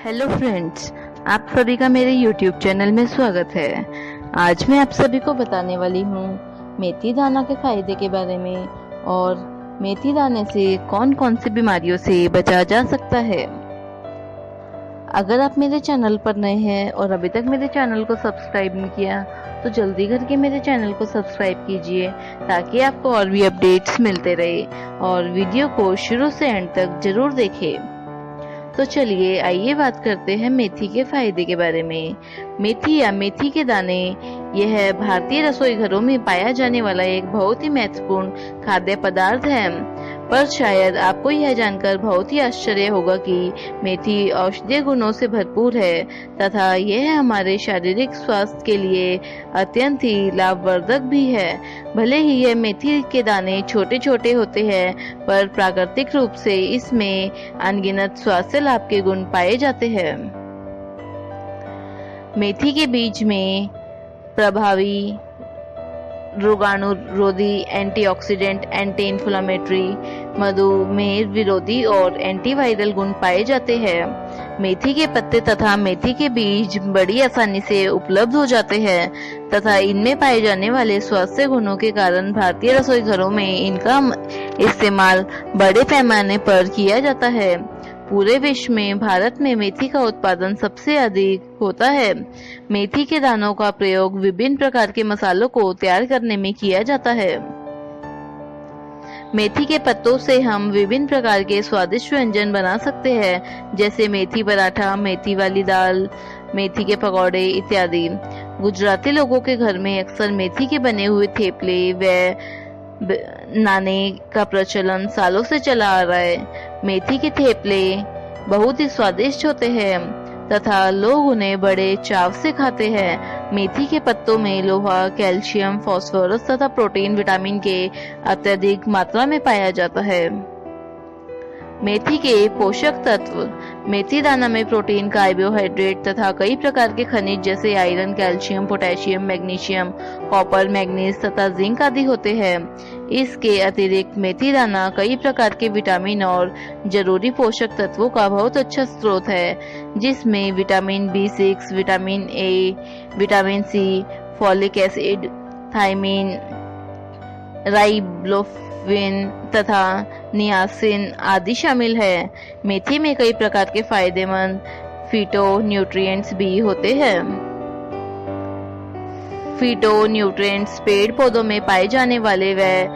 Hello friends, आप सभी का मेरे YouTube चैनल में स्वागत है। आज मैं आप सभी को बताने वाली हूँ मेथी दाना के फायदे के बारे में और मेथी दाने से कौन कौन सी बीमारियों से बचा जा सकता है। अगर आप मेरे चैनल पर नए हैं और अभी तक मेरे चैनल को सब्सक्राइब नहीं किया तो जल्दी करके मेरे चैनल को सब्सक्राइब कीजिए ताकि आपको और भी अपडेट्स मिलते रहे और वीडियो को शुरू से एंड तक जरूर देखें। तो चलिए आइए बात करते हैं मेथी के फायदे के बारे में। मेथी या मेथी के दाने यह भारतीय रसोई घरों में पाया जाने वाला एक बहुत ही महत्वपूर्ण खाद्य पदार्थ है। पर शायद आपको यह जानकर बहुत ही आश्चर्य होगा कि मेथी औषधीय गुणों से भरपूर है तथा यह हमारे शारीरिक स्वास्थ्य के लिए अत्यंत ही लाभवर्धक भी है। भले ही यह मेथी के दाने छोटे छोटे होते हैं पर प्राकृतिक रूप से इसमें अनगिनत स्वास्थ्य लाभ के गुण पाए जाते हैं। मेथी के बीज में प्रभावी रोगाणुरोधी, एंटीऑक्सीडेंट, एंटी इन्फ्लेमेटरी, मधुमेह विरोधी और एंटीवायरल गुण पाए जाते हैं। मेथी के पत्ते तथा मेथी के बीज बड़ी आसानी से उपलब्ध हो जाते हैं तथा इनमें पाए जाने वाले स्वास्थ्य गुणों के कारण भारतीय रसोई घरों में इनका इस्तेमाल बड़े पैमाने पर किया जाता है। पूरे विश्व में भारत में मेथी का उत्पादन सबसे अधिक होता है। मेथी के दानों का प्रयोग विभिन्न प्रकार के मसालों को तैयार करने में किया जाता है। मेथी के पत्तों से हम विभिन्न प्रकार के स्वादिष्ट व्यंजन बना सकते हैं, जैसे मेथी पराठा, मेथी वाली दाल, मेथी के पकौड़े इत्यादि। गुजराती लोगों के घर में अक्सर मेथी के बने हुए थेपले व नाने का प्रचलन सालों से चला आ रहा है। मेथी के थेपले बहुत ही स्वादिष्ट होते हैं तथा लोग उन्हें बड़े चाव से खाते हैं। मेथी के पत्तों में लोहा, कैल्शियम, फास्फोरस तथा प्रोटीन, विटामिन के अत्यधिक मात्रा में पाया जाता है। मेथी के पोषक तत्व। मेथी दाना में प्रोटीन, कार्बोहाइड्रेट तथा कई प्रकार के खनिज जैसे iron, calcium, potassium, magnesium, copper, manganese तथा जिंक आदि होते हैं। इसके अतिरिक्त मेथी दाना कई प्रकार के विटामिन और जरूरी पोषक तत्वों का बहुत अच्छा स्रोत है, जिसमें vitamin B6, vitamin A, vitamin C, folic acid, thiamine, riboflavin तथा नियासिन आदि शामिल है। मेथी में कई प्रकार के फायदेमंद फिटो न्यूट्रिएंट्स भी होते हैं। फिटो न्यूट्रिएंट्स पेड़ पौधों में पाए जाने वाले वे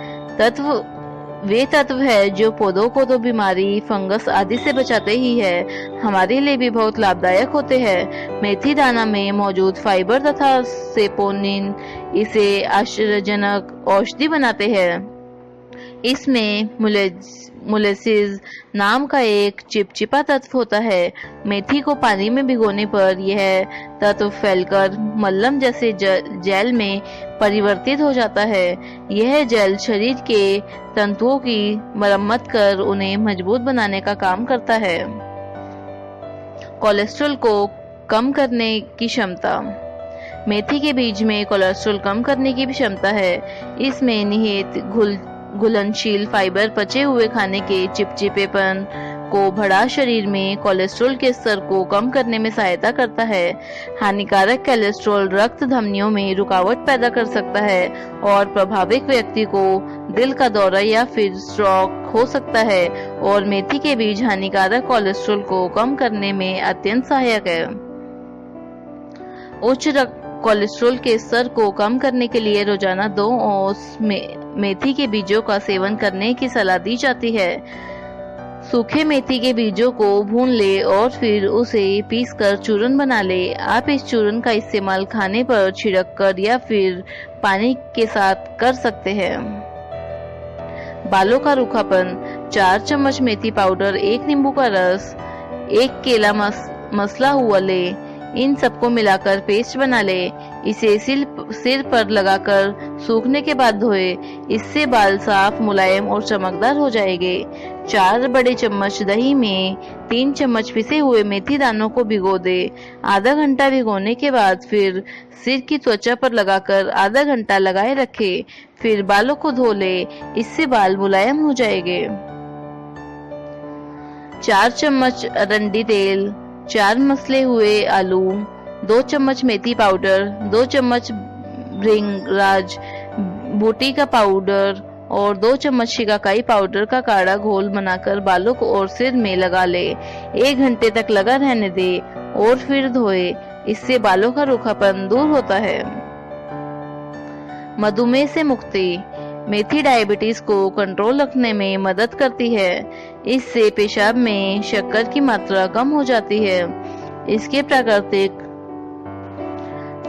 तत्व है जो पौधों को तो बीमारी, फंगस आदि से बचाते ही है, हमारे लिए भी बहुत लाभदायक होते हैं। मेथी दाना में मौजूद फाइबर तथा सेपोनिन इसे आश्चर्यजनक औषधि बनाते हैं। इसमें मोलेसिस नाम का एक चिपचिपा तत्व होता है। मेथी को पानी में भिगोने पर यह तत्व फैलकर मल्लम जैसे जेल में परिवर्तित हो जाता है। यह जेल शरीर के तंतुओं की मरम्मत कर उन्हें मजबूत बनाने का काम करता है। कोलेस्ट्रॉल को कम करने की क्षमता। मेथी के बीज में कोलेस्ट्रॉल कम करने की भी क्षमता है। इसमें निहित घुलनशील फाइबर पचे हुए खाने के चिपचिपेपन को बढ़ा शरीर में कोलेस्ट्रॉल के स्तर को कम करने में सहायता करता है। हानिकारक कोलेस्ट्रॉल रक्त धमनियों में रुकावट पैदा कर सकता है और प्रभावित व्यक्ति को दिल का दौरा या फिर स्ट्रोक हो सकता है। और मेथी के बीज हानिकारक कोलेस्ट्रॉल को कम करने में अत्यंत सहायक है। उच्च कोलेस्ट्रॉल के स्तर को कम करने के लिए रोजाना 2 औंस मेथी के बीजों का सेवन करने की सलाह दी जाती है। सूखे मेथी के बीजों को भून ले और फिर उसे पीसकर चूर्ण बना ले। आप इस चूर्ण का इस्तेमाल खाने पर छिड़क कर या फिर पानी के साथ कर सकते हैं। बालों का रूखापन। 4 चम्मच मेथी पाउडर, 1 नींबू का रस, 1 केला मसला हुआ ले, इन सबको मिलाकर पेस्ट बना ले। इसे सिर पर लगाकर सूखने के बाद धोए। इससे बाल साफ, मुलायम और चमकदार हो जाएंगे। 4 बड़े चम्मच दही में 3 चम्मच पिसे हुए मेथी दानों को भिगो दे। आधा घंटा भिगोने के बाद फिर सिर की त्वचा पर लगाकर आधा घंटा लगाए रखे। फिर बालों को धो ले, इससे बाल मुलायम हो जाएंगे। 4 चम्मच अरंडी तेल, 4 मसले हुए आलू, 2 चम्मच मेथी पाउडर, 2 चम्मच भृंगराज बूटी का पाउडर और 2 चम्मच शिकाकाई पाउडर का काढ़ा घोल बनाकर बालों को और सिर में लगा ले। 1 घंटे तक लगा रहने दे और फिर धोए। इससे बालों का रूखापन दूर होता है। मधुमेह से मुक्ति। मेथी डायबिटीज को कंट्रोल रखने में मदद करती है। इससे पेशाब में शक्कर की मात्रा कम हो जाती है। इसके प्राकृतिक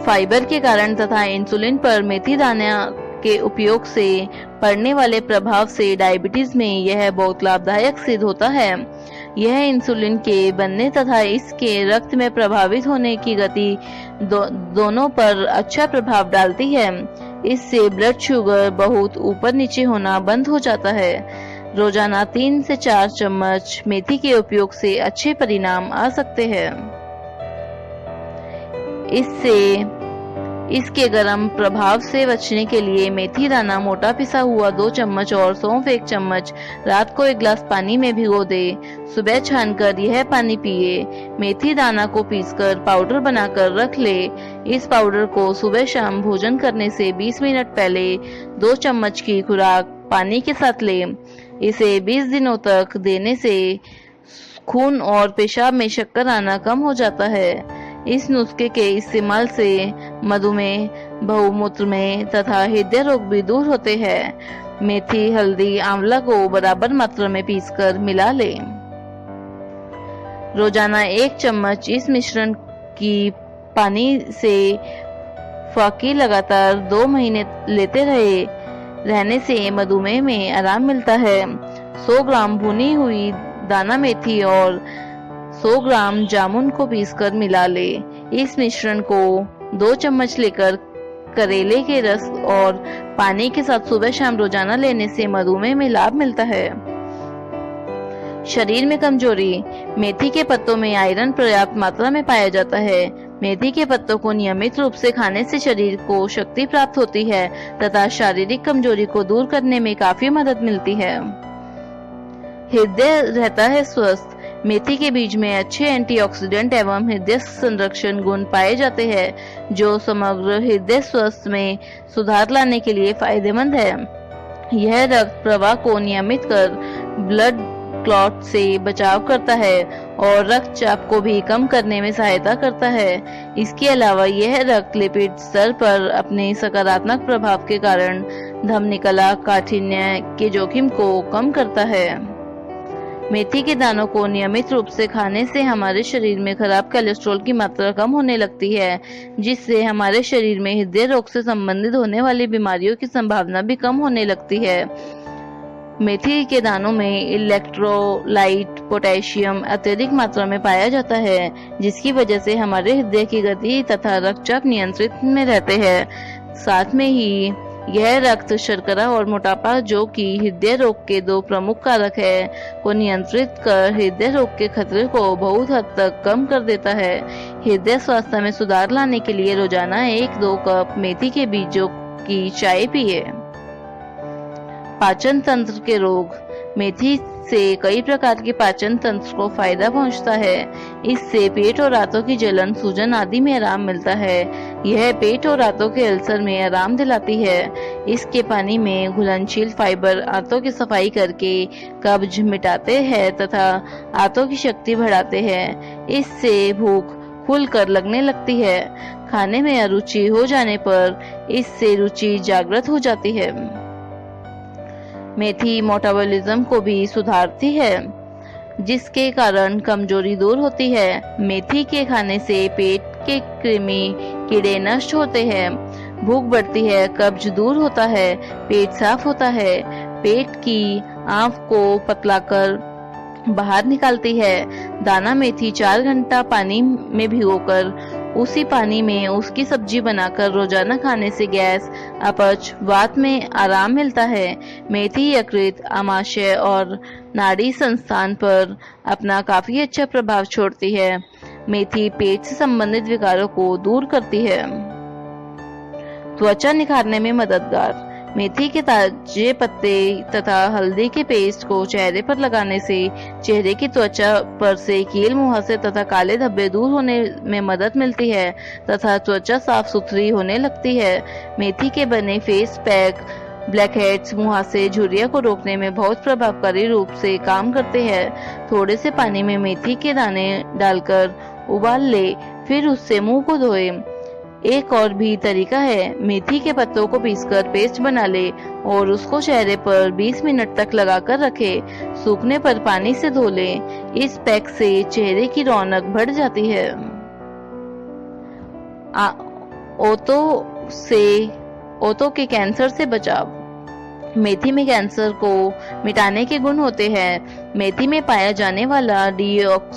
फाइबर के कारण तथा इंसुलिन पर मेथी दाना के उपयोग से पड़ने वाले प्रभाव से डायबिटीज में यह बहुत लाभदायक सिद्ध होता है। यह इंसुलिन के बनने तथा इसके रक्त में प्रभावित होने की गति दोनों पर अच्छा प्रभाव डालती है। इससे ब्लड शुगर बहुत ऊपर नीचे होना बंद हो जाता है। रोजाना 3 से 4 चम्मच मेथी के उपयोग से अच्छे परिणाम आ सकते हैं। इसके गर्म प्रभाव से बचने के लिए मेथी दाना मोटा पिसा हुआ 2 चम्मच और सौंफ 1 चम्मच रात को 1 गिलास पानी में भिगो दे। सुबह छानकर यह पानी पिए। मेथी दाना को पीसकर पाउडर बनाकर रख ले। इस पाउडर को सुबह शाम भोजन करने से 20 मिनट पहले 2 चम्मच की खुराक पानी के साथ ले। इसे 20 दिनों तक देने से खून और पेशाब में शक्कर आना कम हो जाता है। इस नुस्खे के इस्तेमाल से मधुमेह, बहुमूत्र में तथा हृदय रोग भी दूर होते हैं। मेथी, हल्दी, आंवला को बराबर मात्रा में पीसकर मिला लें। रोजाना 1 चम्मच इस मिश्रण की पानी से फाकी लगातार 2 महीने लेते रहने से मधुमेह में आराम मिलता है। 100 ग्राम भुनी हुई दाना मेथी और 100 ग्राम जामुन को पीसकर मिला ले। इस मिश्रण को 2 चम्मच लेकर करेले के रस और पानी के साथ सुबह शाम रोजाना लेने से मधुमेह में लाभ मिलता है। शरीर में कमजोरी। मेथी के पत्तों में आयरन पर्याप्त मात्रा में पाया जाता है। मेथी के पत्तों को नियमित रूप से खाने से शरीर को शक्ति प्राप्त होती है तथा शारीरिक कमजोरी को दूर करने में काफी मदद मिलती है। हृदय रहता है स्वस्थ। मेथी के बीज में अच्छे एंटीऑक्सीडेंट एवं हृदय संरक्षण गुण पाए जाते हैं, जो समग्र हृदय स्वास्थ्य में सुधार लाने के लिए फायदेमंद है। यह रक्त प्रवाह को नियमित कर ब्लड क्लॉट से बचाव करता है और रक्तचाप को भी कम करने में सहायता करता है। इसके अलावा यह रक्त लिपिड स्तर पर अपने सकारात्मक प्रभाव के कारण धमनिकला काठिन्य के जोखिम को कम करता है। मेथी के दानों को नियमित रूप से खाने से हमारे शरीर में खराब कोलेस्ट्रॉल की मात्रा कम होने लगती है, जिससे हमारे शरीर में हृदय रोग से संबंधित होने वाली बीमारियों की संभावना भी कम होने लगती है। मेथी के दानों में इलेक्ट्रोलाइट पोटेशियम अत्यधिक मात्रा में पाया जाता है, जिसकी वजह से हमारे हृदय की गति तथा रक्तचाप नियंत्रित में रहते हैं। साथ में ही यह रक्त शर्करा और मोटापा, जो कि हृदय रोग के 2 प्रमुख कारक है, को नियंत्रित कर हृदय रोग के खतरे को बहुत हद तक कम कर देता है। हृदय स्वास्थ्य में सुधार लाने के लिए रोजाना 1-2 कप मेथी के बीजों की चाय पिए। पाचन तंत्र के रोग। मेथी से कई प्रकार के पाचन तंत्र को फायदा पहुंचता है। इससे पेट और आंतों की जलन, सूजन आदि में आराम मिलता है। यह पेट और आंतों के अल्सर में आराम दिलाती है। इसके पानी में घुलनशील फाइबर आंतों की सफाई करके कब्ज मिटाते हैं तथा आंतों की शक्ति बढ़ाते हैं। इससे भूख खुलकर लगने लगती है। खाने में अरुचि हो जाने पर इससे रुचि जागृत हो जाती है। मेथी मेटाबॉलिज्म को भी सुधारती है, जिसके कारण कमजोरी दूर होती है। मेथी के खाने से पेट के कृमि कीड़े नष्ट होते हैं, भूख बढ़ती है, कब्ज दूर होता है, पेट साफ होता है, पेट की आंत को पतलाकर बाहर निकालती है। दाना मेथी 4 घंटा पानी में भिगोकर उसी पानी में उसकी सब्जी बनाकर रोजाना खाने से गैस, अपच, वात में आराम मिलता है। मेथी यकृत, आमाशय और नाड़ी संस्थान पर अपना काफी अच्छा प्रभाव छोड़ती है। मेथी पेट से संबंधित विकारों को दूर करती है। त्वचा निखारने में मददगार। मेथी के ताजे पत्ते तथा हल्दी के पेस्ट को चेहरे पर लगाने से चेहरे की त्वचा पर से कील मुहासे तथा काले धब्बे दूर होने में मदद मिलती है तथा त्वचा साफ सुथरी होने लगती है। मेथी के बने फेस पैक ब्लैक हेड्स, मुहासे, झुर्रियां को रोकने में बहुत प्रभावकारी रूप से काम करते हैं। थोड़े से पानी में मेथी के दाने डालकर उबाल ले, फिर उससे मुंह को धोए। एक और भी तरीका है, मेथी के पत्तों को पीसकर पेस्ट बना ले और उसको चेहरे पर 20 मिनट तक लगाकर रखे। सूखने पर पानी से धो ले। इस पैक से चेहरे की रौनक बढ़ जाती है। ओतो के कैंसर से बचाव। मेथी में कैंसर को मिटाने के गुण होते हैं। मेथी में पाया जाने वाला डीऑक्सीजेनिक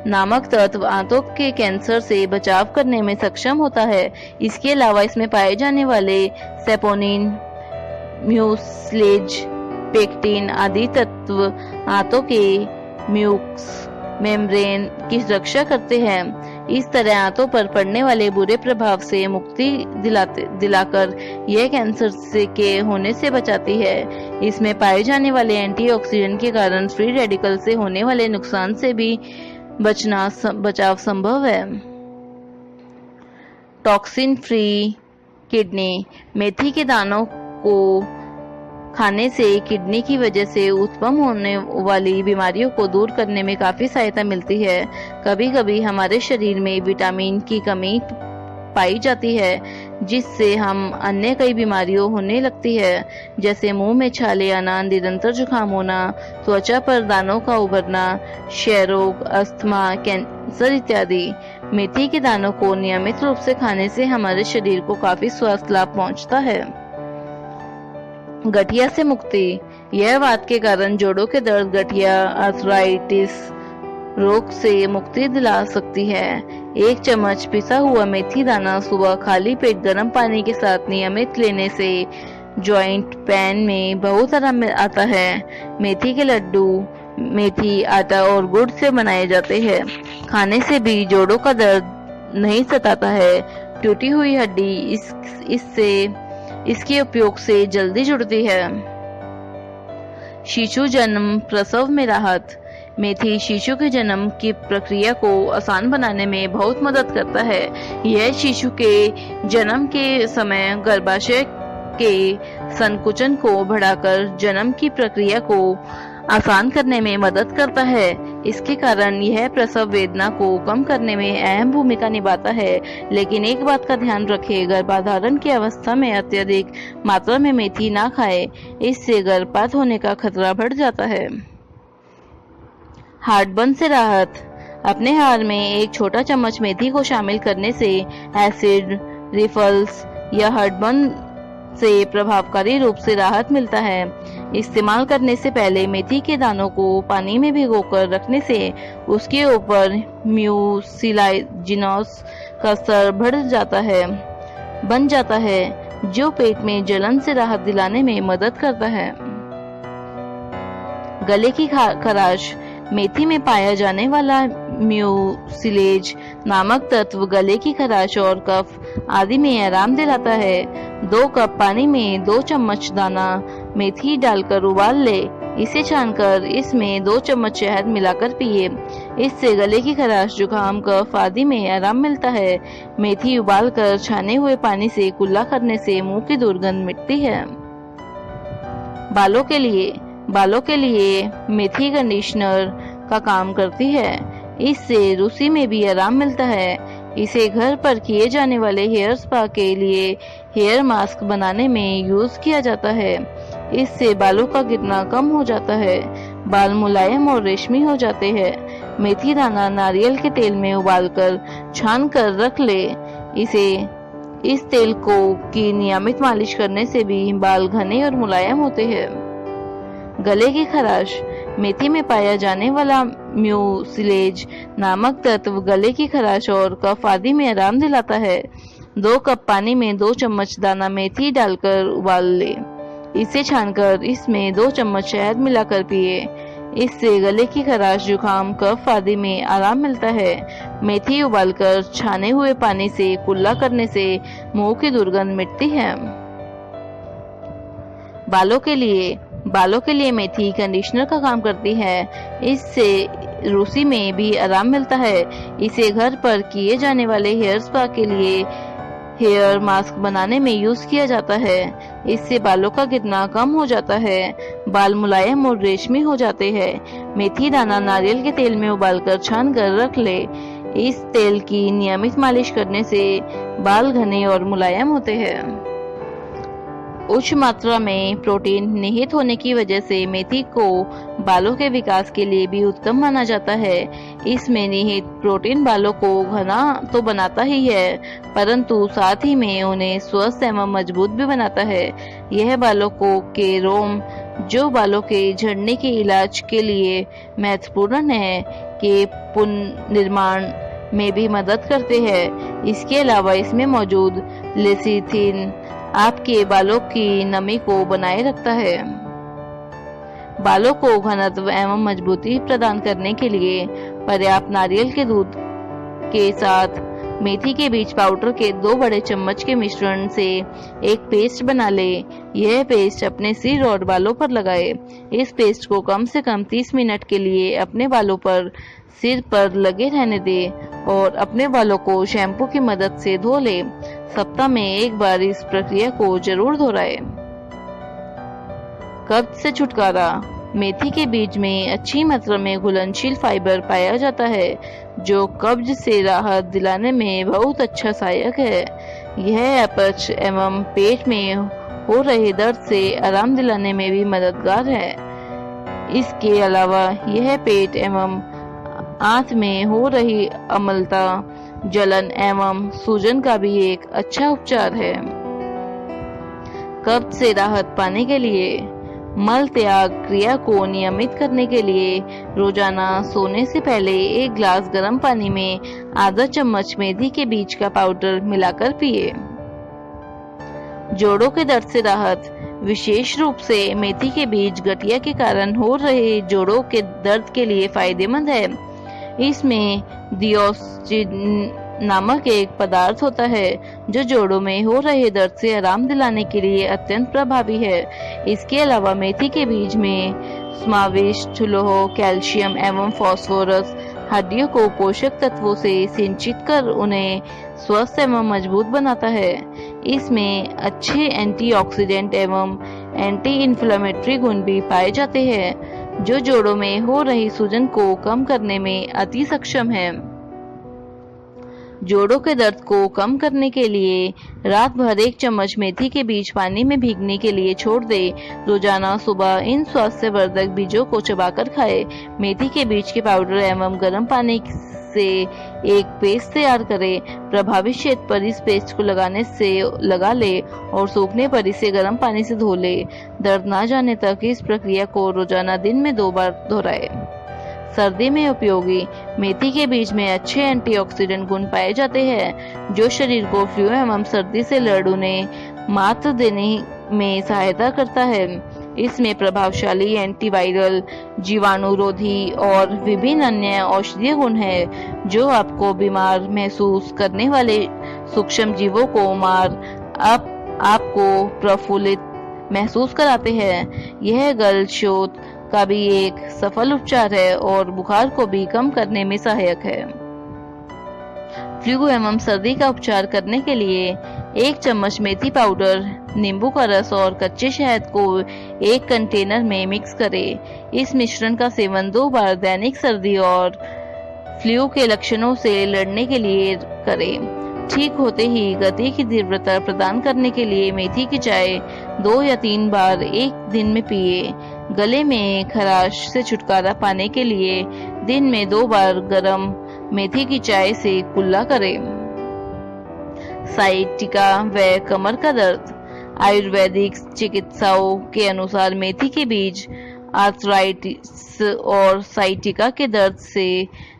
नामक तत्व आंतों के कैंसर से बचाव करने में सक्षम होता है। इसके अलावा इसमें पाए जाने वाले सेपोनिन, म्यूसिलेज, पेक्टिन आदि तत्व आंतों के म्यूकस मेम्ब्रेन की रक्षा करते हैं। इस तरह आंतों पर पड़ने वाले बुरे प्रभाव से मुक्ति दिलाकर यह कैंसर के होने से बचाती है। इसमें पाए जाने वाले एंटीऑक्सीडेंट के कारण फ्री रेडिकल से होने वाले नुकसान से भी बचाव संभव है। Toxin free kidney. मेथी के दानों को खाने से किडनी की वजह से उत्पन्न होने वाली बीमारियों को दूर करने में काफी सहायता मिलती है। कभी कभी हमारे शरीर में विटामिन की कमी पाई जाती है, जिससे हम अन्य कई बीमारियों होने लगती है, जैसे मुंह में छाले आना, निरंतर जुकाम होना, त्वचा पर दानों का उभरना, क्षय रोग, अस्थमा, कैंसर इत्यादि। मेथी के दानों को नियमित रूप से खाने से हमारे शरीर को काफी स्वास्थ्य लाभ पहुंचता है। गठिया से मुक्ति। यह वात के कारण जोड़ों के दर्द, गठिया, आर्थराइटिस रोग से मुक्ति दिला सकती है। 1 चम्मच पिसा हुआ मेथी दाना सुबह खाली पेट गर्म पानी के साथ नियमित लेने से जॉइंट पेन में बहुत आराम आता है। मेथी के लड्डू मेथी, आटा और गुड़ से बनाए जाते हैं। खाने से भी जोड़ों का दर्द नहीं सताता है। टूटी हुई हड्डी इसके उपयोग से जल्दी जुड़ती है। शिशु जन्म प्रसव में राहत। मेथी शिशु के जन्म की प्रक्रिया को आसान बनाने में बहुत मदद करता है। यह शिशु के जन्म के समय गर्भाशय के संकुचन को बढ़ाकर जन्म की प्रक्रिया को आसान करने में मदद करता है। इसके कारण यह प्रसव वेदना को कम करने में अहम भूमिका निभाता है। लेकिन एक बात का ध्यान रखें, गर्भाधारण की अवस्था में अत्यधिक मात्रा में मेथी ना खाएं, इससे गर्भपात होने का खतरा बढ़ जाता है। हार्टबर्न से राहत। अपने आहार में 1 छोटा चम्मच मेथी को शामिल करने से एसिड रिफ्लक्स या हार्टबर्न से प्रभावकारी रूप से राहत मिलता है। इस्तेमाल करने से पहले मेथी के दानों को पानी में भिगोकर रखने से उसके ऊपर म्यूसिलाजिनोस का स्तर बन जाता है, जो पेट में जलन से राहत दिलाने में मदद करता है। गले की खराश। मेथी में पाया जाने वाला म्यूसिलेज नामक तत्व गले की खराश और कफ आदि में आराम दिलाता है। 2 कप पानी में 2 चम्मच दाना मेथी डालकर उबाल ले। इसे छानकर इसमें 2 चम्मच शहद मिलाकर पिए। इससे गले की खराश, जुकाम, कफ आदि में आराम मिलता है। मेथी उबालकर छाने हुए पानी से कुल्ला करने से मुंह की दुर्गंध मिटती है। बालों के लिए मेथी कंडीशनर का काम करती है। इससे रूसी में भी आराम मिलता है। इसे घर पर किए जाने वाले हेयर स्पा के लिए हेयर मास्क बनाने में यूज किया जाता है। इससे बालों का गिरना कम हो जाता है, बाल मुलायम और रेशमी हो जाते हैं। मेथी दाना नारियल के तेल में उबालकर छान कर रख ले। इस तेल की नियमित मालिश करने से भी बाल घने और मुलायम होते हैं। गले की खराश। मेथी में पाया जाने वाला म्यूसिलेज नामक तत्व गले की खराश और कफ आदि में आराम दिलाता है। 2 कप पानी में 2 चम्मच दाना मेथी डालकर उबाल ले। इसे छानकर इसमें 2 चम्मच शहद मिलाकर पिए। इससे गले की खराश, जुकाम, कफ आदि में आराम मिलता है। मेथी उबालकर छाने हुए पानी से कुल्ला करने से मुंह की दुर्गंध मिटती है। बालों के लिए मेथी कंडीशनर का काम करती है। इससे रूसी में भी आराम मिलता है। इसे घर पर किए जाने वाले हेयर स्पा के लिए हेयर मास्क बनाने में यूज किया जाता है। इससे बालों का गिरना कम हो जाता है, बाल मुलायम और रेशमी हो जाते हैं। मेथी दाना नारियल के तेल में उबालकर छान कर रख ले। इस तेल की नियमित मालिश करने से बाल घने और मुलायम होते हैं। उच्च मात्रा में प्रोटीन निहित होने की वजह से मेथी को बालों के विकास के लिए भी उत्तम माना जाता है। इसमें निहित प्रोटीन बालों को घना तो बनाता ही है, परंतु साथ ही में उन्हें स्वस्थ एवं मजबूत भी बनाता है। यह बालों के रोम, जो बालों के झड़ने के इलाज के लिए महत्वपूर्ण है, के पुनर्निर्माण में भी मदद करते हैं। इसके अलावा इसमें मौजूद लेसिथिन आपके बालों की नमी को बनाए रखता है। बालों को घनत्व एवं मजबूती प्रदान करने के लिए पर्याप्त नारियल के दूध के साथ मेथी के बीज पाउडर के 2 बड़े चम्मच के मिश्रण से एक पेस्ट बना ले। यह पेस्ट अपने सिर और बालों पर लगाए। इस पेस्ट को कम से कम 30 मिनट के लिए अपने बालों पर सिर पर लगे रहने दे और अपने बालों को शैम्पू की मदद से धो ले। सप्ताह में एक बार इस प्रक्रिया को जरूर दोहराए। कब्ज से छुटकारा। मेथी के बीज में अच्छी मात्रा में घुलनशील फाइबर पाया जाता है, जो कब्ज से राहत दिलाने में बहुत अच्छा सहायक है। यह अपच एवं पेट में हो रहे दर्द से आराम दिलाने में भी मददगार है। इसके अलावा यह पेट एवं आंत में हो रही अम्लता, जलन एवं सूजन का भी एक अच्छा उपचार है। कब्ज से राहत पाने के लिए मल त्याग क्रिया को नियमित करने के लिए रोजाना सोने से पहले 1 गिलास गर्म पानी में आधा चम्मच मेथी के बीज का पाउडर मिलाकर पिए। जोड़ों के दर्द से राहत। विशेष रूप से मेथी के बीज गठिया के कारण हो रहे जोड़ों के दर्द के लिए फायदेमंद है। इसमें दियोक्सिन नामक एक पदार्थ होता है, जो जोड़ों में हो रहे दर्द से आराम दिलाने के लिए अत्यंत प्रभावी है। इसके अलावा मेथी के बीज में समाविष्ट लौह, कैल्शियम एवं फास्फोरस हड्डियों को पोषक तत्वों से सिंचित कर उन्हें स्वस्थ एवं मजबूत बनाता है। इसमें अच्छे एंटीऑक्सीडेंट एवं एंटी इन्फ्लेमेटरी गुण भी पाए जाते हैं, जो जोड़ों में हो रही सूजन को कम करने में अति सक्षम है। जोड़ों के दर्द को कम करने के लिए रात भर 1 चम्मच मेथी के बीज पानी में भीगने के लिए छोड़ दे। रोजाना सुबह इन स्वास्थ्यवर्धक बीजों को चबाकर खाए। मेथी के बीज के पाउडर एवं गर्म पानी से एक पेस्ट तैयार करें। प्रभावित क्षेत्र पर इस पेस्ट को लगा ले और सूखने पर इसे गर्म पानी से धो ले। दर्द ना जाने तक इस प्रक्रिया को रोजाना दिन में 2 बार दोहराए। सर्दी में उपयोगी। मेथी के बीज में अच्छे एंटीऑक्सीडेंट गुण पाए जाते हैं, जो शरीर को फ्लू एवं सर्दी से लड़ने मात देने में सहायता करता है। इसमें प्रभावशाली एंटीवायरल, जीवाणुरोधी और विभिन्न अन्य औषधीय गुण हैं, जो आपको बीमार महसूस करने वाले सूक्ष्म जीवों को मार आपको प्रफुल्लित महसूस कराते हैं। यह गल शोथ का भी एक सफल उपचार है और बुखार को भी कम करने में सहायक है। फ्लू एवं सर्दी का उपचार करने के लिए 1 चम्मच मेथी पाउडर, नींबू का रस और कच्चे शहद को एक कंटेनर में मिक्स करें। इस मिश्रण का सेवन 2 बार दैनिक सर्दी और फ्लू के लक्षणों से लड़ने के लिए करें। ठीक होते ही गति की तीव्रता प्रदान करने के लिए मेथी की चाय 2 या 3 बार एक दिन में पिए। गले में खराश से छुटकारा पाने के लिए दिन में 2 बार गर्म मेथी की चाय से कुल्ला करें। साइटिका व कमर का दर्द। आयुर्वेदिक चिकित्साओं के अनुसार मेथी के बीज आर्थराइटिस और साइटिका के दर्द से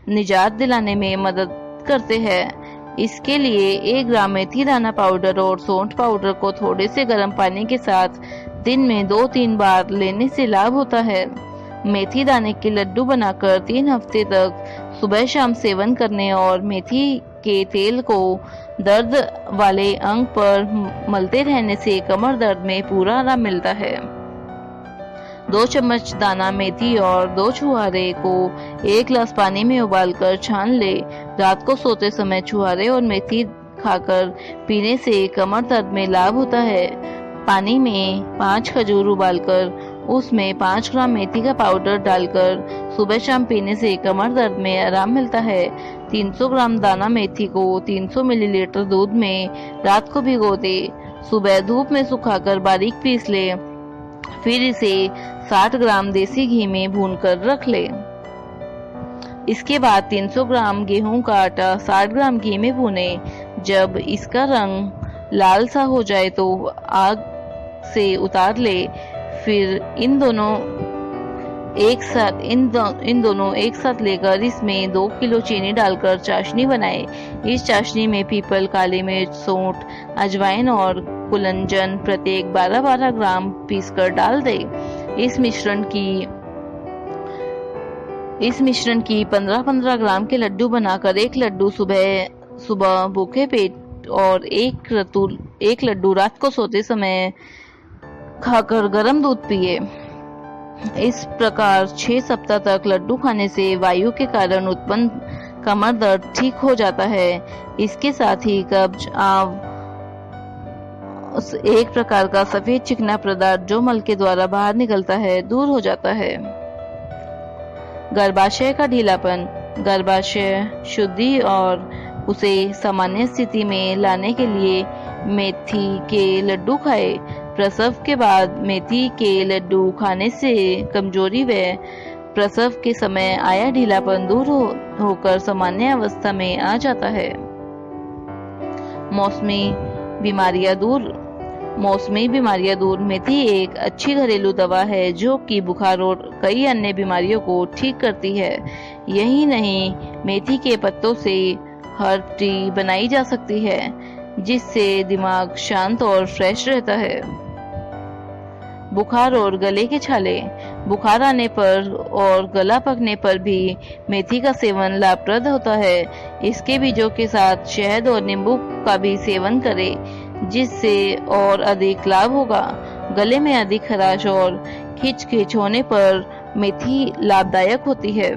निजात दिलाने में मदद करते हैं। इसके लिए 1 ग्राम मेथी दाना पाउडर और सौंठ पाउडर को थोड़े से गर्म पानी के साथ दिन में 2-3 बार लेने से लाभ होता है। मेथी दाने के लड्डू बनाकर 3 हफ्ते तक सुबह शाम सेवन करने और मेथी के तेल को दर्द वाले अंग पर मलते रहने से कमर दर्द में पूरा आराम मिलता है। 2 चम्मच दाना मेथी और 2 छुहारे को 1 गिलास पानी में उबालकर छान ले। रात को सोते समय छुहारे और मेथी खाकर पीने से कमर दर्द में लाभ होता है। पानी में 5 खजूर उबालकर उसमें 5 ग्राम मेथी का पाउडर डालकर सुबह शाम पीने से कमर दर्द में आराम मिलता है। 300 ग्राम दाना मेथी को 300 मिलीलीटर दूध में रात को भिगो दे। सुबह धूप में सुखाकर बारीक पीस ले। फिर इसे 60 ग्राम देसी घी में भूनकर रख ले। इसके बाद 300 ग्राम गेहूं का आटा 60 ग्राम घी में भूने। जब इसका रंग लाल सा हो जाए तो आग से उतार ले। फिर इन दोनों एक साथ लेकर इसमें 2 किलो चीनी डालकर चाशनी बनाए। इस चाशनी में पीपल, काली मिर्च, सौंठ, अजवाइन और कुलंजन प्रत्येक 12-12 ग्राम पीसकर डाल दे। इस मिश्रण की 15-15 ग्राम के लड्डू बनाकर 1 लड्डू सुबह भूखे पेट और एक लड्डू रात को सोते समय खाकर गर्म दूध पिए। इस प्रकार 6 सप्ताह तक लड्डू खाने से वायु के कारण उत्पन्न कमर दर्द ठीक हो जाता है। इसके साथ ही कब्ज, आंव, एक प्रकार का सफेद चिकना पदार्थ जो मल के द्वारा बाहर निकलता है, दूर हो जाता है। गर्भाशय का ढीलापन, गर्भाशय शुद्धि और उसे सामान्य स्थिति में लाने के लिए मेथी के लड्डू खाए। प्रसव के बाद मेथी के लड्डू खाने से कमजोरी व प्रसव के समय आया ढीलापन दूर होकर सामान्य अवस्था में आ जाता है। मौसमी बीमारियां दूर। मेथी एक अच्छी घरेलू दवा है जो कि बुखार और कई अन्य बीमारियों को ठीक करती है। यही नहीं, मेथी के पत्तों से हर्ब टी बनाई जा सकती है जिससे दिमाग शांत और फ्रेश रहता है। बुखार और गले के छाले, बुखार आने पर और गला पकने पर भी मेथी का सेवन लाभप्रद होता है। इसके बीजों के साथ शहद और नींबू का भी सेवन करें जिससे और अधिक लाभ होगा। गले में अधिक खराश और खिंच होने पर मेथी लाभदायक होती है।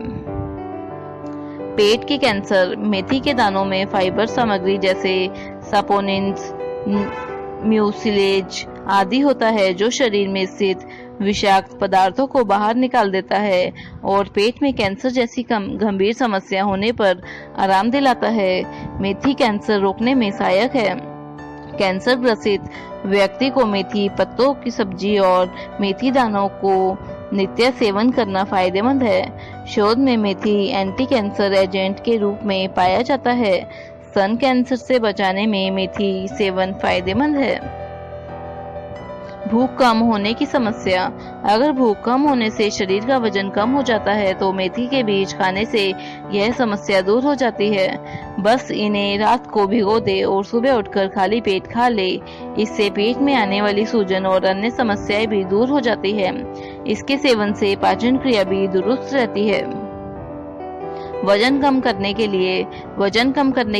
पेट के कैंसर, मेथी के दानों में फाइबर सामग्री जैसे सापोनिन्स, म्यूसिलेज आदि होता है जो शरीर में स्थित विषाक्त पदार्थों को बाहर निकाल देता है और पेट में कैंसर जैसी गंभीर समस्या होने पर आराम दिलाता है। मेथी कैंसर रोकने में सहायक है। कैंसर ग्रसित व्यक्ति को मेथी पत्तों की सब्जी और मेथी दानों को नित्य सेवन करना फायदेमंद है। शोध में मेथी एंटी कैंसर एजेंट के रूप में पाया जाता है। स्तन कैंसर से बचाने में मेथी सेवन फायदेमंद है। भूख कम होने की समस्या, अगर भूख कम होने से शरीर का वजन कम हो जाता है तो मेथी के बीज खाने से यह समस्या दूर हो जाती है। बस इन्हें रात को भिगो दे और सुबह उठकर खाली पेट खा ले। इससे पेट में आने वाली सूजन और अन्य समस्याएं भी दूर हो जाती है। इसके सेवन से पाचन क्रिया भी दुरुस्त रहती है। वजन कम करने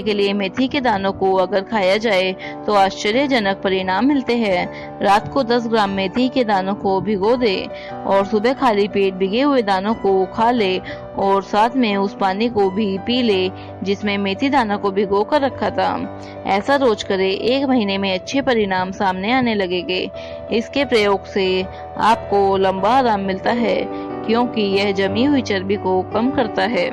के लिए मेथी के दानों को अगर खाया जाए तो आश्चर्यजनक परिणाम मिलते हैं। रात को 10 ग्राम मेथी के दानों को भिगो दे और सुबह खाली पेट भिगे हुए दानों को खा ले और साथ में उस पानी को भी पी ले जिसमें मेथी दाना को भिगो कर रखा था। ऐसा रोज करे, 1 महीने में अच्छे परिणाम सामने आने लगेंगे। इसके प्रयोग से आपको लंबा आराम मिलता है क्योंकि यह जमी हुई चर्बी को कम करता है।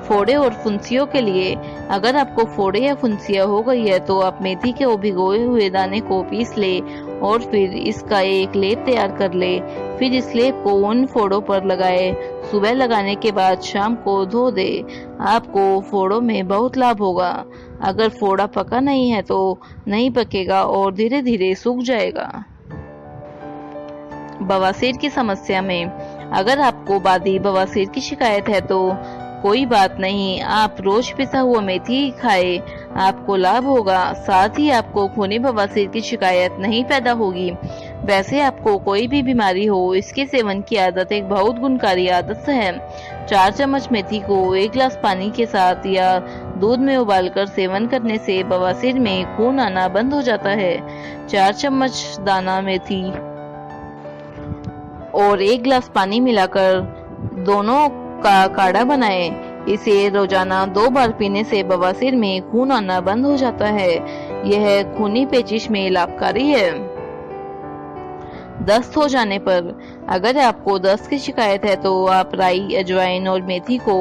फोड़े और फुंसियों के लिए, अगर आपको फोड़े या फुंसियां हो गई है तो आप मेथी के भिगोए हुए दाने को पीस ले और फिर इसका एक लेप तैयार कर ले। फिर इस लेप को उन फोड़ों पर लगाए। सुबह लगाने के बाद शाम को धो दे। आपको फोड़ों में बहुत लाभ होगा। अगर फोड़ा पका नहीं है तो नहीं पकेगा और धीरे धीरे सूख जाएगा। बवासीर की समस्या में, अगर आपको बादी बवासीर की शिकायत है तो कोई बात नहीं, आप रोज पिसा हुआ मेथी खाए, आपको लाभ होगा। साथ ही आपको खूनी बवासीर की शिकायत नहीं पैदा होगी। वैसे आपको कोई भी बीमारी हो, इसके सेवन की आदत एक बहुत गुणकारी आदत है। 4 चम्मच मेथी को 1 गिलास पानी के साथ या दूध में उबालकर सेवन करने से बवासीर में खून आना बंद हो जाता है। 4 चम्मच दाना मेथी और 1 गिलास पानी मिलाकर दोनों का काढ़ा बनाएं। इसे रोजाना 2 बार पीने से बवासीर में खून आना बंद हो जाता है। यह खूनी पेचिश में लाभकारी है। दस्त हो जाने पर, अगर आपको दस्त की शिकायत है तो आप राई, अजवाइन और मेथी को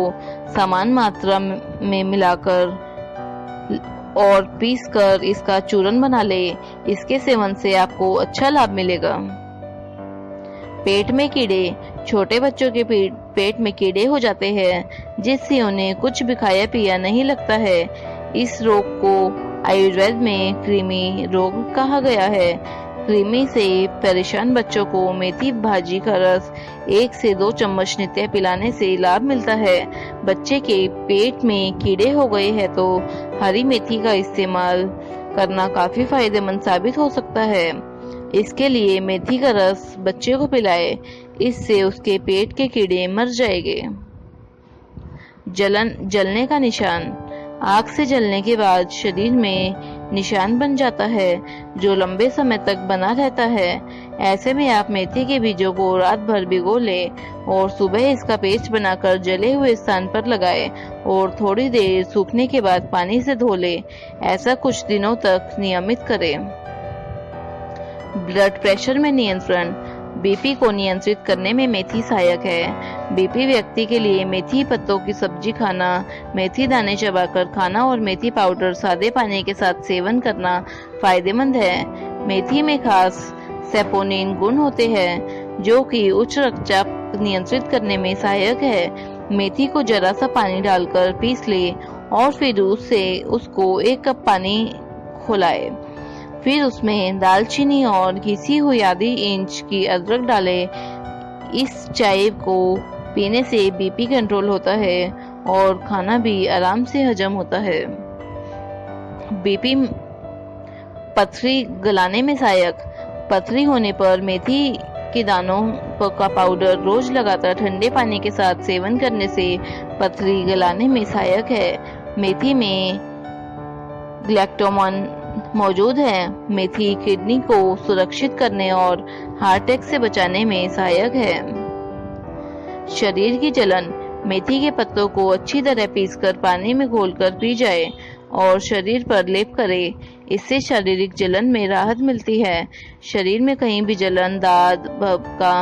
समान मात्रा में मिलाकर और पीसकर इसका चूर्ण बना ले। इसके सेवन से आपको अच्छा लाभ मिलेगा। पेट में कीड़े, छोटे बच्चों के पेट में कीड़े हो जाते हैं जिससे उन्हें कुछ भी खाया पिया नहीं लगता है। इस रोग को आयुर्वेद में कृमि रोग कहा गया है। कृमि से परेशान बच्चों को मेथी भाजी का रस 1 से 2 चम्मच नित्य पिलाने से लाभ मिलता है। बच्चे के पेट में कीड़े हो गए हैं तो हरी मेथी का इस्तेमाल करना काफी फायदेमंद साबित हो सकता है। इसके लिए मेथी का रस बच्चे को पिलाए, इससे उसके पेट के कीड़े मर जाएंगे। जलने का निशान, आग से जलने के बाद शरीर में निशान बन जाता है जो लंबे समय तक बना रहता है। ऐसे में आप मेथी के बीजों को रात भर भिगो लें और सुबह इसका पेस्ट बनाकर जले हुए स्थान पर लगाएं और थोड़ी देर सूखने के बाद पानी से धो लें। ऐसा कुछ दिनों तक नियमित करें। ब्लड प्रेशर में नियंत्रण, बीपी को नियंत्रित करने में मेथी सहायक है। बीपी व्यक्ति के लिए मेथी पत्तों की सब्जी खाना, मेथी दाने चबाकर खाना और मेथी पाउडर सादे पानी के साथ सेवन करना फायदेमंद है। मेथी में खास सेपोनिन गुण होते हैं जो कि उच्च रक्तचाप नियंत्रित करने में सहायक है। मेथी को जरा सा पानी डालकर पीस ले और फिर उसको 1 कप पानी खौलाए। फिर उसमें दालचीनी और घिसी हुई आधी इंच की अदरक डालें। इस चाय को पीने से बीपी कंट्रोल होता है और खाना भी आराम से हजम होता है। बीपी पथरी गलाने में सहायक, पथरी होने पर मेथी के दानों का पाउडर रोज लगातार ठंडे पानी के साथ सेवन करने से पथरी गलाने में सहायक है। मेथी में ग्लैक्टोमन मौजूद है। मेथी किडनी को सुरक्षित करने और हार्ट अटैक से बचाने में सहायक है। शरीर की जलन, मेथी के पत्तों को अच्छी तरह पीसकर पानी में घोलकर पी जाए और शरीर पर लेप करें। इससे शारीरिक जलन में राहत मिलती है। शरीर में कहीं भी जलन, दाद, भभका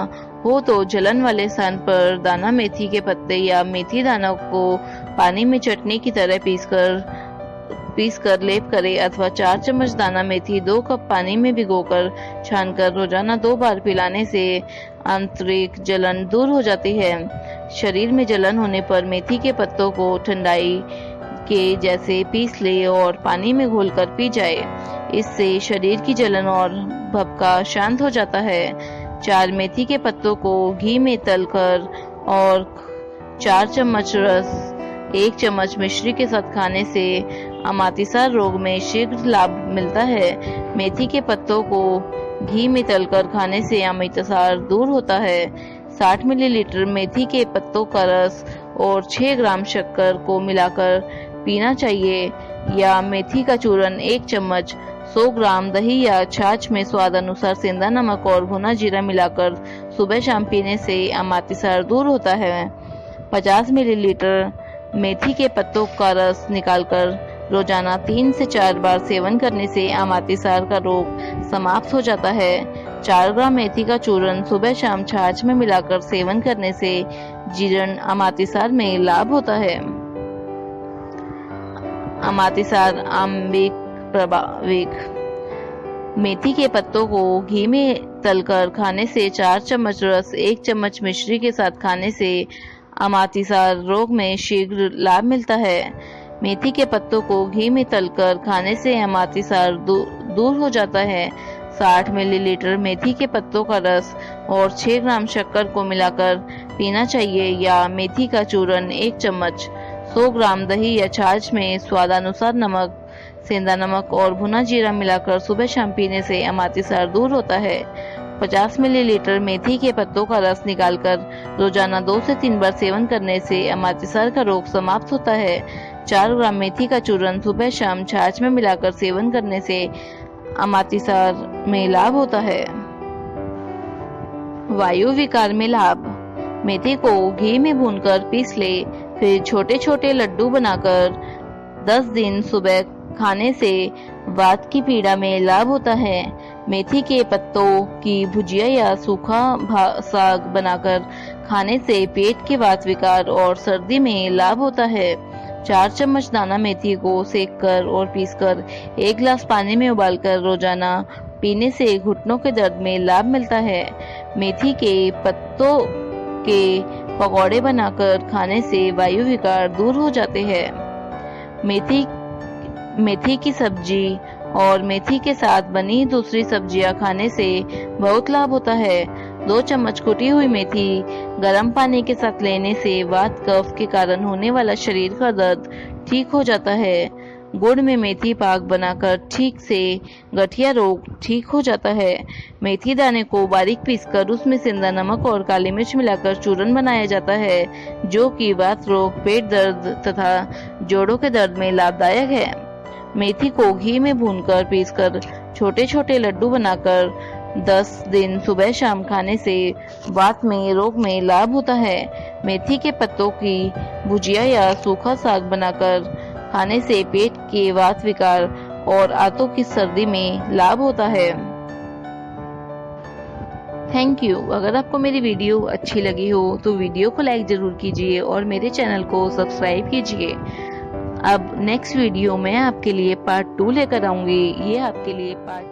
हो तो जलन वाले स्थान पर दाना मेथी के पत्ते या मेथी दानों को पानी में चटनी की तरह पीसकर लेप करें अथवा 4 चम्मच दाना मेथी 2 कप पानी में भिगोकर छानकर रोजाना 2 बार पिलाने से आंतरिक जलन दूर हो जाती है। शरीर में जलन होने पर मेथी के पत्तों को ठंडाई के जैसे पीस ले और पानी में घोलकर पी जाए। इससे शरीर की जलन और भभका शांत हो जाता है। 4 मेथी के पत्तों को घी में तलकर और 4 चम्मच रस 1 चम्मच मिश्री के साथ खाने से अमातिसार रोग में शीघ्र लाभ मिलता है। मेथी के पत्तों को घी में तलकर खाने से अमातिसार दूर होता है। 60 मिलीलीटर मेथी के पत्तों का रस और 6 ग्राम शक्कर को मिलाकर पीना चाहिए या मेथी का चूर्ण 1 चम्मच 100 ग्राम दही या छाछ में स्वाद अनुसार सेंधा नमक और भुना जीरा मिलाकर सुबह शाम पीने से अमातिसार दूर होता है। 50 मिलीलीटर मेथी के पत्तों का रस निकालकर रोजाना 3 से 4 बार सेवन करने से अमातिसार का रोग समाप्त हो जाता है। 4 ग्राम मेथी का चूर्ण सुबह शाम छाछ में मिलाकर सेवन करने से जीर्ण अमातिसार में लाभ होता है। अमातिसार आंबिक प्रभाविक, मेथी के पत्तों को घी में तलकर खाने से 4 चम्मच रस 1 चम्मच मिश्री के साथ खाने से अमातिसार रोग में शीघ्र लाभ मिलता है। मेथी के पत्तों को घी में तलकर खाने से अमातिसार दूर हो जाता है। 60 मिलीलीटर मेथी के पत्तों का रस और 6 ग्राम शक्कर को मिलाकर पीना चाहिए या मेथी का चूर्ण 1 चम्मच 100 ग्राम दही या छाछ में स्वादानुसार नमक, सेंधा नमक और भुना जीरा मिलाकर सुबह शाम पीने से अमातिसार दूर होता है। 50 मिलीलीटर मेथी के पत्तों का रस निकालकर रोजाना 2 से 3 बार सेवन करने से अमात्यसार का रोग समाप्त होता है। 4 ग्राम मेथी का चूर्ण सुबह शाम छाछ में मिलाकर सेवन करने से अमात्यसार में लाभ होता है। वायु विकार में लाभ। मेथी को घी में भूनकर पीस ले, फिर छोटे छोटे लड्डू बनाकर 10 दिन सुबह खाने से वात की पीड़ा में लाभ होता है। मेथी के पत्तों की भुजिया या सूखा साग बनाकर खाने से पेट के वात विकार और सर्दी में लाभ होता है। 4 चम्मच दाना मेथी को सेककर और पीसकर 1 गिलास पानी में उबालकर रोजाना पीने से घुटनों के दर्द में लाभ मिलता है। मेथी के पत्तों के पकौड़े बनाकर खाने से वायु विकार दूर हो जाते हैं। मेथी की सब्जी और मेथी के साथ बनी दूसरी सब्जियां खाने से बहुत लाभ होता है। 2 चम्मच कुटी हुई मेथी गर्म पानी के साथ लेने से वात कफ के कारण होने वाला शरीर का दर्द ठीक हो जाता है। गुड़ में मेथी पाक बनाकर ठीक से गठिया रोग ठीक हो जाता है। मेथी दाने को बारीक पीसकर उसमें सेंधा नमक और काली मिर्च मिलाकर चूर्ण बनाया जाता है, जो कि वात रोग, पेट दर्द तथा जोड़ों के दर्द में लाभदायक है। मेथी को घी में भूनकर पीसकर छोटे छोटे लड्डू बनाकर 10 दिन सुबह शाम खाने से वात में रोग में लाभ होता है। मेथी के पत्तों की भुजिया या सूखा साग बनाकर खाने से पेट के वात विकार और आंतों की सर्दी में लाभ होता है। Thank you. अगर आपको मेरी वीडियो अच्छी लगी हो तो वीडियो को लाइक जरूर कीजिए और मेरे चैनल को सब्सक्राइब कीजिए। अब नेक्स्ट वीडियो में आपके लिए पार्ट 2 लेकर आऊंगी। ये आपके लिए पार्ट